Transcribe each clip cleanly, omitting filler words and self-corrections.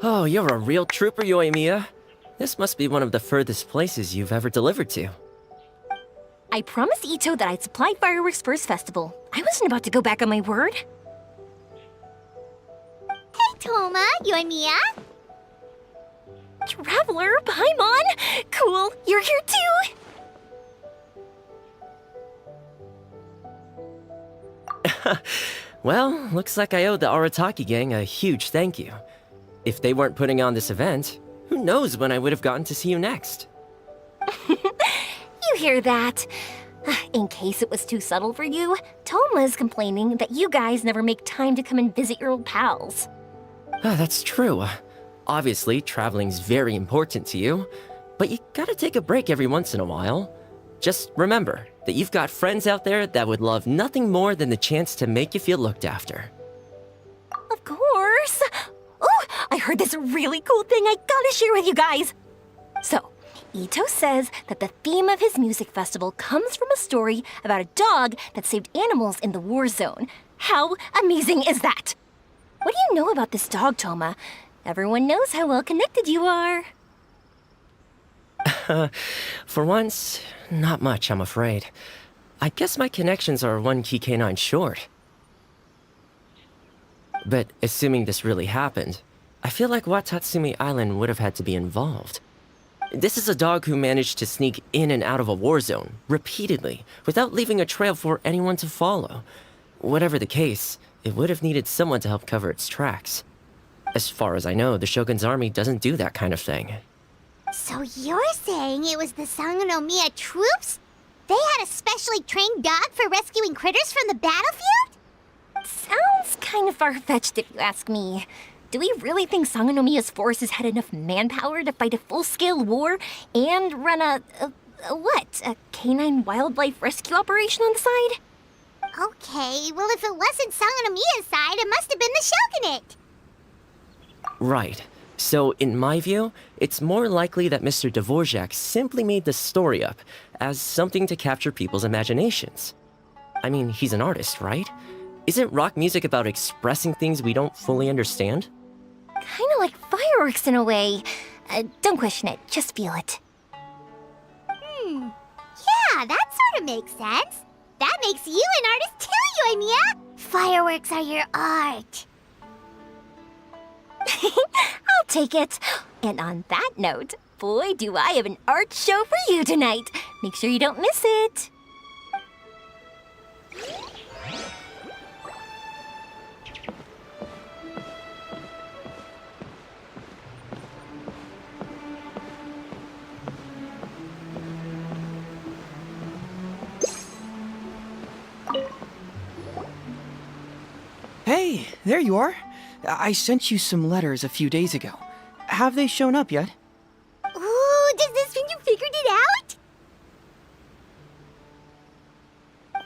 Oh, you're a real trooper, Yoimiya. This must be one of the furthest places you've ever delivered to. I promised Itto that I'd supply fireworks for his festival. I wasn't about to go back on my word. Hey, Toma, Yoimiya. Traveler, Paimon! Cool, you're here too! Well, looks like I owe the Arataki gang a huge thank you. If they weren't putting on this event, who knows when I would have gotten to see you next. You hear that? In case it was too subtle for you, Toma's complaining that you guys never make time to come and visit your old pals. That's true. Obviously, traveling's very important to you, but you gotta take a break every once in a while. Just remember that you've got friends out there that would love nothing more than the chance to make you feel looked after. Of course! Oh, I heard this really cool thing I gotta share with you guys! So, Itto says that the theme of his music festival comes from a story about a dog that saved animals in the war zone. How amazing is that? What do you know about this dog, Toma? Everyone knows how well connected you are. For once, not much, I'm afraid. I guess my connections are one key canine short. But assuming this really happened, I feel like Watatsumi Island would have had to be involved. This is a dog who managed to sneak in and out of a war zone, repeatedly, without leaving a trail for anyone to follow. Whatever the case, it would have needed someone to help cover its tracks. As far as I know, the Shogun's army doesn't do that kind of thing. So you're saying it was the Sangonomiya troops? They had a specially trained dog for rescuing critters from the battlefield? Sounds kind of far-fetched if you ask me. Do we really think Sangonomiya's forces had enough manpower to fight a full-scale war and run a canine wildlife rescue operation on the side? Okay, well if it wasn't Sangonomiya's side, it must have been the Shogunate. Right. So, in my view, it's more likely that Mr. Dvorak simply made the story up as something to capture people's imaginations. I mean, he's an artist, right? Isn't rock music about expressing things we don't fully understand? Kinda like fireworks in a way. Don't question it, just feel it. Yeah, that sort of makes sense. That makes you an artist too, Yoimiya. Fireworks are your art. I'll take it. And on that note, boy, do I have an art show for you tonight. Make sure you don't miss it. Hey, there you are. I sent you some letters a few days ago. Have they shown up yet? Ooh, does this mean you figured it out?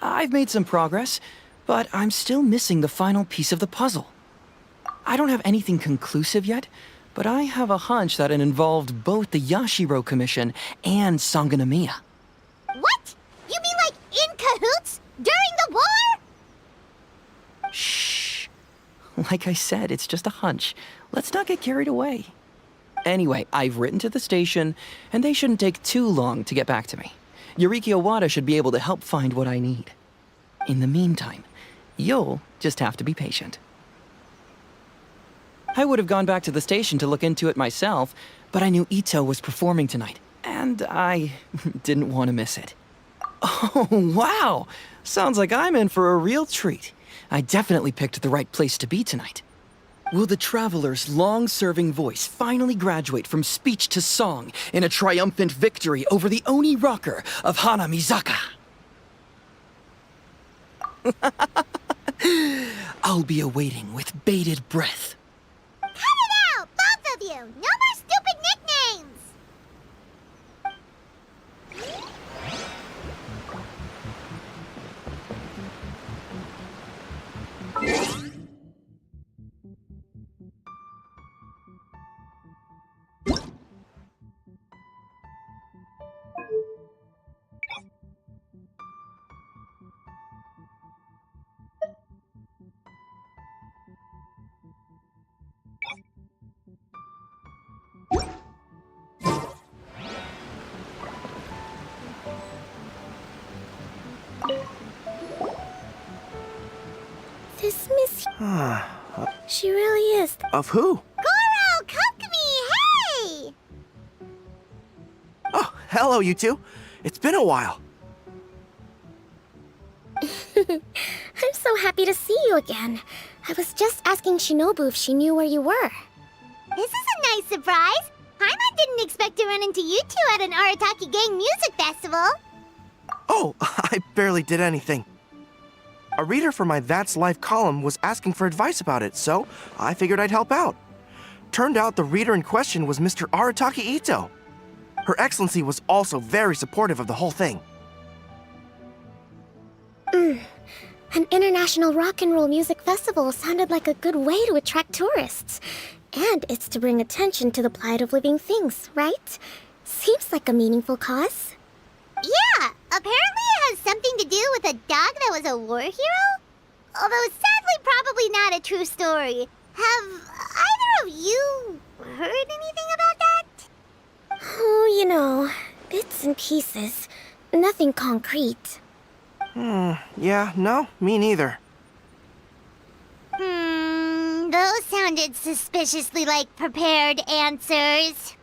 I've made some progress, but I'm still missing the final piece of the puzzle. I don't have anything conclusive yet, but I have a hunch that it involved both the Yashiro Commission and Sangonomiya. What? You mean like in cahoots? During the war? Shh. Like I said, it's just a hunch. Let's not get carried away. Anyway, I've written to the station, and they shouldn't take too long to get back to me. Yuriki Owada should be able to help find what I need. In the meantime, you'll just have to be patient. I would have gone back to the station to look into it myself, but I knew Itto was performing tonight, and I didn't want to miss it. Oh, wow! Sounds like I'm in for a real treat. I definitely picked the right place to be tonight. Will the Traveler's long-serving voice finally graduate from speech to song in a triumphant victory over the Oni rocker of Hanamizaka? I'll be awaiting with bated breath. Cut it out, both of you! No more stupid nicknames! This Miss... She really is. Of who? Goro, come to me, hey! Oh, hello, you two. It's been a while. I'm so happy to see you again. I was just asking Shinobu if she knew where you were. This is a nice surprise. Paimon didn't expect to run into you two at an Arataki Gang music festival. Oh, I barely did anything. A reader for my That's Life column was asking for advice about it, so I figured I'd help out. Turned out the reader in question was Mr. Arataki Itto. Her Excellency was also very supportive of the whole thing. An international rock and roll music festival sounded like a good way to attract tourists. And it's to bring attention to the plight of living things, right? Seems like a meaningful cause. Yeah, apparently it has something to do with a dog that was a war hero? Although sadly probably not a true story. Have either of you heard anything about that? Oh, you know, bits and pieces. Nothing concrete. Yeah, no, me neither. Those sounded suspiciously like prepared answers.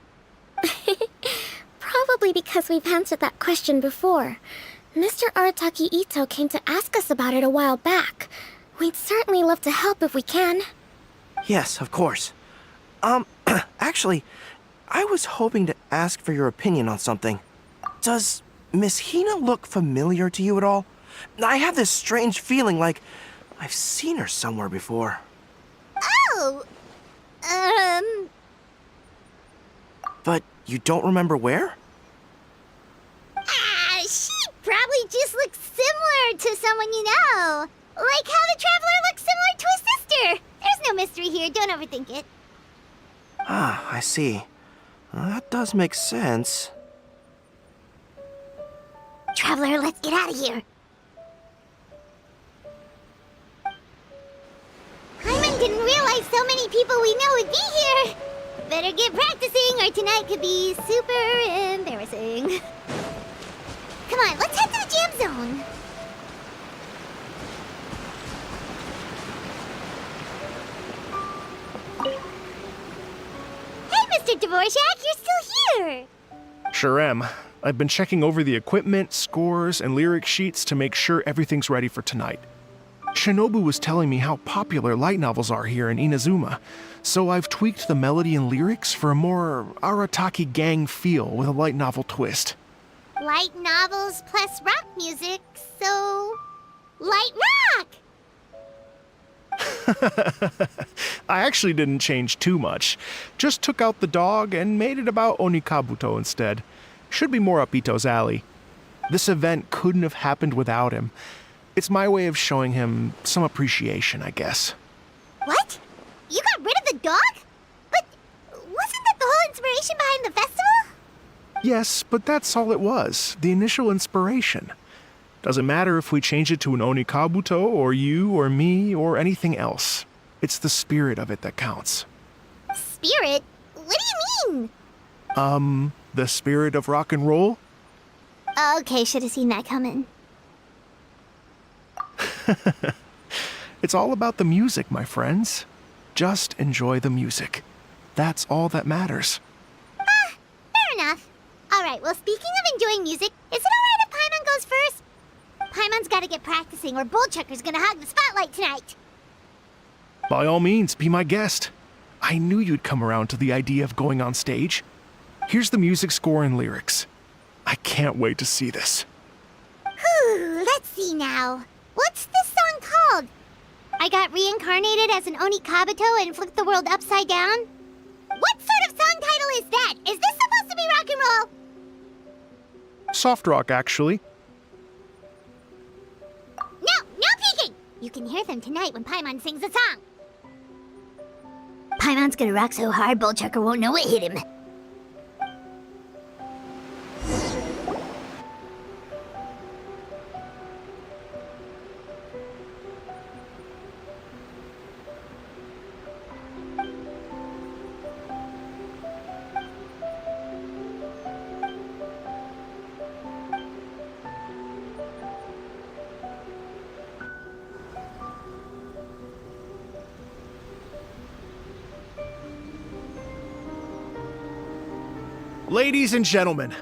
Probably because we've answered that question before. Mr. Arataki Itto came to ask us about it a while back. We'd certainly love to help if we can. Yes, of course. Actually, I was hoping to ask for your opinion on something. Does Miss Hina look familiar to you at all? I have this strange feeling like I've seen her somewhere before. Oh! But you don't remember where? She probably just looks similar to someone you know. Like how the Traveler looks similar to his sister. There's no mystery here, don't overthink it. Ah, I see. That does make sense. Traveler, let's get out of here. Paimon didn't realize so many people we know would be here. Better get practicing or tonight could be super embarrassing. Come on, let's head to the jam zone. Hey, Mr. Dvorak, you're still here. Sure am. I've been checking over the equipment, scores, and lyric sheets to make sure everything's ready for tonight. Shinobu was telling me how popular light novels are here in Inazuma, so I've tweaked the melody and lyrics for a more Arataki Gang feel with a light novel twist. Light novels plus rock music, so... light rock! I actually didn't change too much. Just took out the dog and made it about Onikabuto instead. Should be more up Ito's alley. This event couldn't have happened without him. It's my way of showing him some appreciation, I guess. What? You got rid of the dog? But wasn't that the whole inspiration behind the festival? Yes, but that's all it was. The initial inspiration. Doesn't matter if we change it to an Onikabuto, or you, or me, or anything else. It's the spirit of it that counts. Spirit? What do you mean? The spirit of rock and roll? Okay, should have seen that coming. It's all about the music, my friends. Just enjoy the music. That's all that matters. Fair enough. Alright, well, speaking of enjoying music, is it alright if Paimon goes first? Paimon's gotta get practicing, or Bullchucker's gonna hog the spotlight tonight. By all means, be my guest. I knew you'd come around to the idea of going on stage. Here's the music score and lyrics. I can't wait to see this. Whew, let's see now. What's this song called? I got reincarnated as an Oni Kabuto and flipped the world upside down? What sort of song title is that? Is this supposed to be rock and roll? Soft rock, actually. No peeking! You can hear them tonight when Paimon sings the song. Paimon's gonna rock so hard, Bullchucker won't know what hit him. Ladies and gentlemen,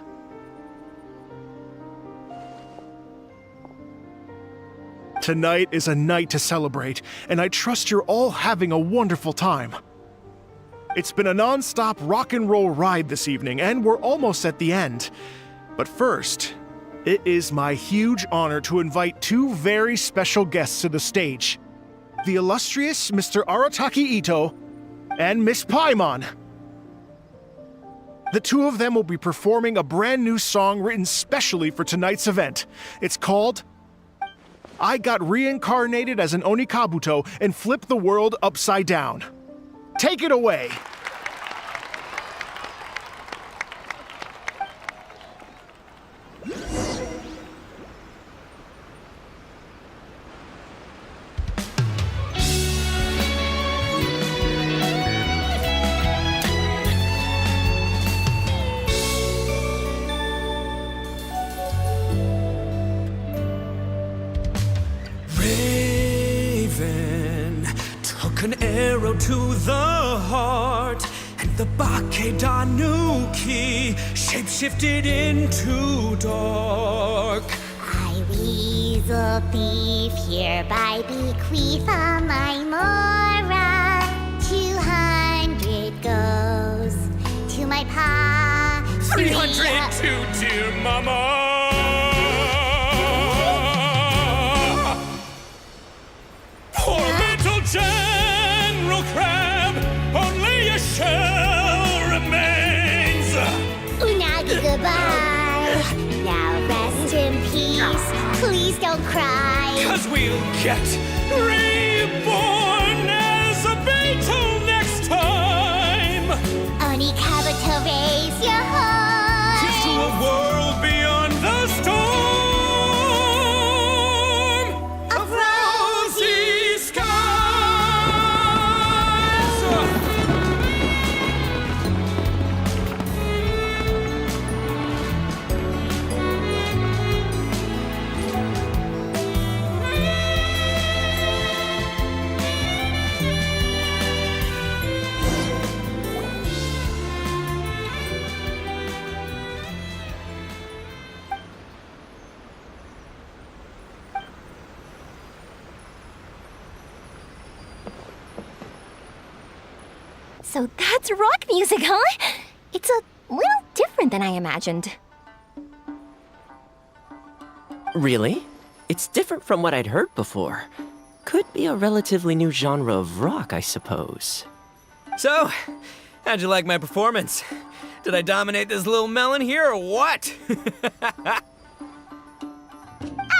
tonight is a night to celebrate, and I trust you're all having a wonderful time. It's been a non-stop rock and roll ride this evening, and we're almost at the end. But first, it is my huge honor to invite two very special guests to the stage. The illustrious Mr. Arataki Itto and Miss Paimon. The two of them will be performing a brand new song written specially for tonight's event. It's called I Got Reincarnated as an Oni Kabuto and Flipped the World Upside Down. Take it away! Took an arrow to the heart, and the Bakedanuki shapeshifted into dark. I, Weasel Thief, hereby bequeath all my Mora. 200 goes to my pa. 300 to dear mama. Poor little General Crab, only a shell remains. Unagi, goodbye. Now rest in peace. Please don't cry. 'Cause we'll get reborn as a beetle next time. Oni Kabuto, raise your horn. Here's to a world beyond the storm of rosy skies. So that's rock music, huh? It's a little different than I imagined. Really? It's different from what I'd heard before. Could be a relatively new genre of rock, I suppose. So, how'd you like my performance? Did I dominate this little melon here or what?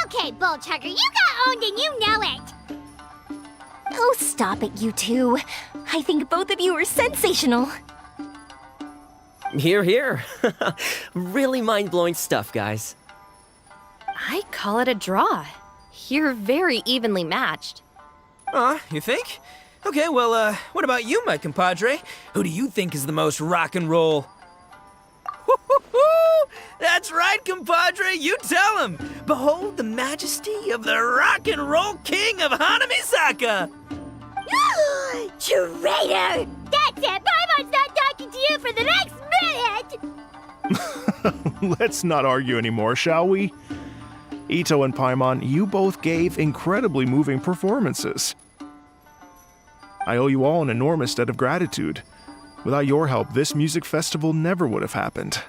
Okay, Bullchucker, you got owned and you know it. Oh, stop it, you two. I think both of you are sensational. Here, here. Really mind-blowing stuff, guys. I call it a draw. You're very evenly matched. You think? Okay, well, what about you, my compadre? Who do you think is the most rock and roll? That's right, compadre, you tell him! Behold the majesty of the rock and roll king of Hanamisaka! Traitor! That's it! Paimon's not talking to you for the next minute! Let's not argue anymore, shall we? Itto and Paimon, you both gave incredibly moving performances. I owe you all an enormous debt of gratitude. Without your help, this music festival never would have happened.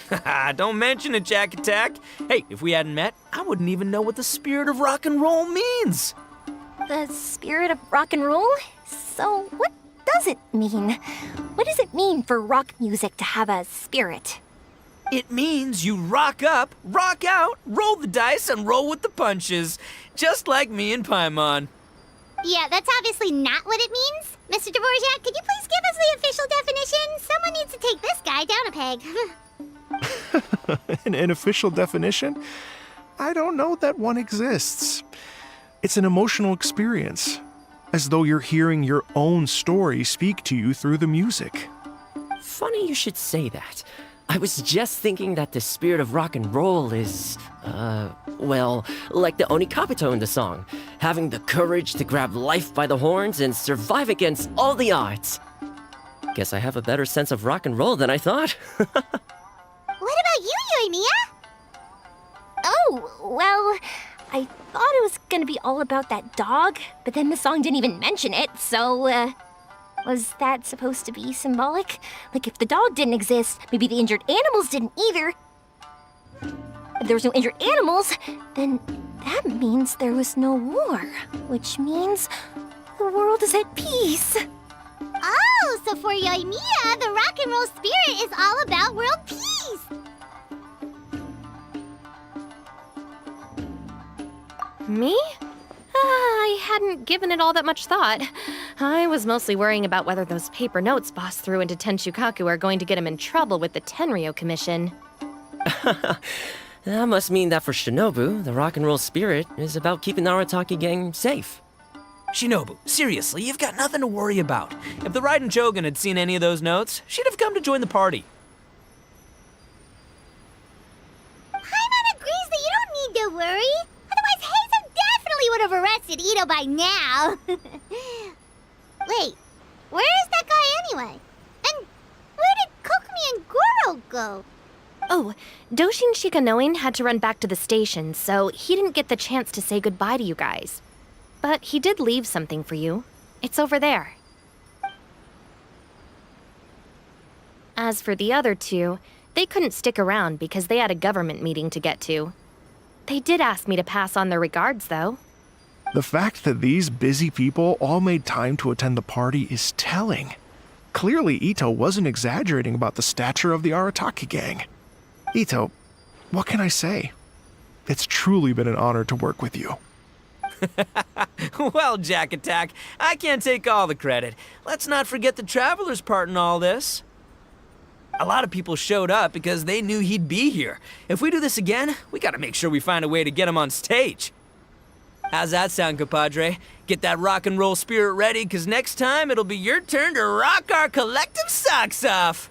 Haha, don't mention it, Jack Attack. Hey, if we hadn't met, I wouldn't even know what the spirit of rock and roll means. The spirit of rock and roll? So, what does it mean? What does it mean for rock music to have a spirit? It means you rock up, rock out, roll the dice, and roll with the punches. Just like me and Paimon. Yeah, that's obviously not what it means. Mr. Dvorak, could you please give us the official definition? Someone needs to take this guy down a peg. An official definition? I don't know that one exists. It's an emotional experience, as though you're hearing your own story speak to you through the music. Funny you should say that. I was just thinking that the spirit of rock and roll is, well, like the Onikapito in the song, having the courage to grab life by the horns and survive against all the odds. Guess I have a better sense of rock and roll than I thought. What about you, Yoimiya? Oh, well, I thought it was gonna be all about that dog, but then the song didn't even mention it, so, was that supposed to be symbolic? Like, if the dog didn't exist, maybe the injured animals didn't either. If there was no injured animals, then that means there was no war, which means the world is at peace. Oh, so for Yoimiya, the rock and roll spirit is all about world peace. Me? I hadn't given it all that much thought. I was mostly worrying about whether those paper notes Boss threw into Tenshukaku are going to get him in trouble with the Tenryo Commission. That must mean that for Shinobu, the rock and roll spirit is about keeping the Arataki gang safe. Shinobu, seriously, you've got nothing to worry about. If the Raiden Shogun had seen any of those notes, she'd have come to join the party. Paimon agrees that you don't need to worry. Otherwise, Heizo definitely would have arrested Itto by now. Wait, where is that guy anyway? And where did Kokumi and Goro go? Oh, Doshin Shikanoin had to run back to the station, so he didn't get the chance to say goodbye to you guys. But he did leave something for you. It's over there. As for the other two, they couldn't stick around because they had a government meeting to get to. They did ask me to pass on their regards, though. The fact that these busy people all made time to attend the party is telling. Clearly, Itto wasn't exaggerating about the stature of the Arataki gang. Itto, what can I say? It's truly been an honor to work with you. Well, Jack Attack, I can't take all the credit. Let's not forget the Traveler's part in all this. A lot of people showed up because they knew he'd be here. If we do this again, we gotta make sure we find a way to get him on stage. How's that sound, compadre? Get that rock and roll spirit ready, because next time it'll be your turn to rock our collective socks off.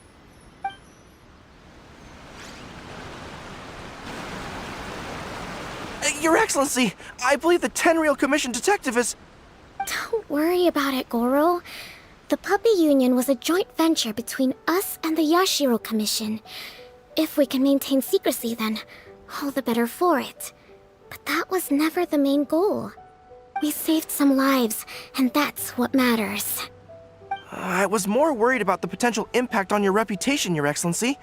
Your Excellency, I believe the Tenryo Commission detective is... Don't worry about it, Goro. The Puppy Union was a joint venture between us and the Yashiro Commission. If we can maintain secrecy, then all the better for it. But that was never the main goal. We saved some lives, and that's what matters. I was more worried about the potential impact on your reputation, Your Excellency.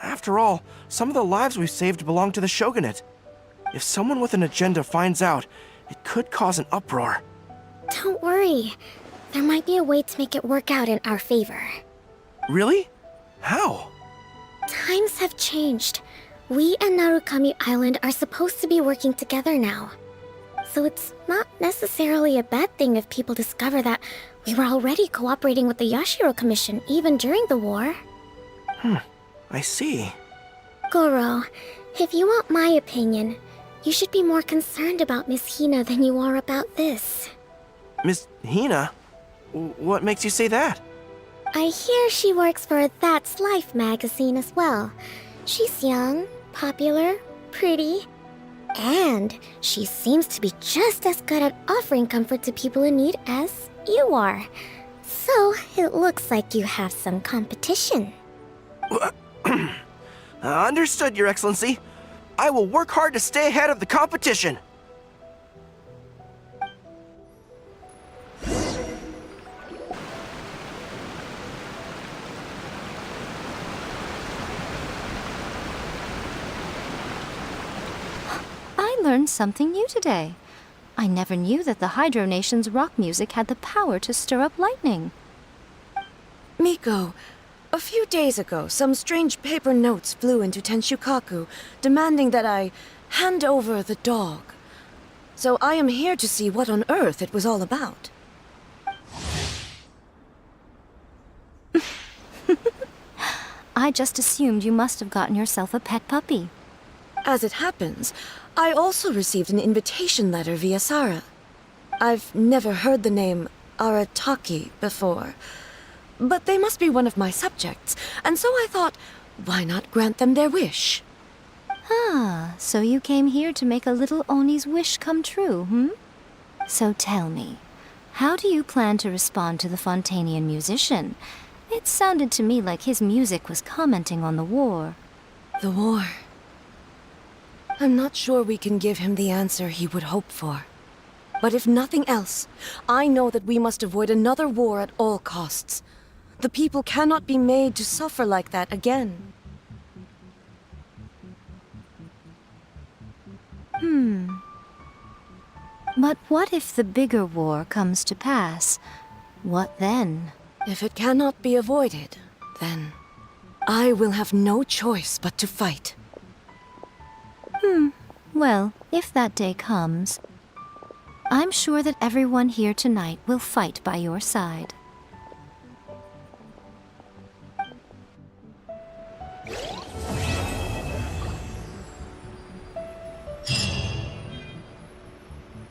After all, some of the lives we've saved belong to the Shogunate. If someone with an agenda finds out, it could cause an uproar. Don't worry. There might be a way to make it work out in our favor. Really? How? Times have changed. We and Narukami Island are supposed to be working together now. So it's not necessarily a bad thing if people discover that we were already cooperating with the Yashiro Commission even during the war. I see. Goro, if you want my opinion, you should be more concerned about Miss Hina than you are about this. Miss Hina? What makes you say that? I hear she works for That's Life magazine as well. She's young, popular, pretty, and she seems to be just as good at offering comfort to people in need as you are. So, it looks like you have some competition. Understood, Your Excellency. I will work hard to stay ahead of the competition. I learned something new today. I never knew that the Hydro Nation's rock music had the power to stir up lightning. Miko, a few days ago, some strange paper notes flew into Tenshukaku, demanding that I hand over the dog. So I am here to see what on earth it was all about. I just assumed you must have gotten yourself a pet puppy. As it happens, I also received an invitation letter via Sara. I've never heard the name Arataki before, but they must be one of my subjects, and so I thought, why not grant them their wish? Ah, so you came here to make a little Oni's wish come true, hmm? So tell me, how do you plan to respond to the Fontanian musician? It sounded to me like his music was commenting on the war. The war. I'm not sure we can give him the answer he would hope for. But if nothing else, I know that we must avoid another war at all costs. The people cannot be made to suffer like that again. But what if the bigger war comes to pass? What then? If it cannot be avoided, then I will have no choice but to fight. Well, if that day comes, I'm sure that everyone here tonight will fight by your side.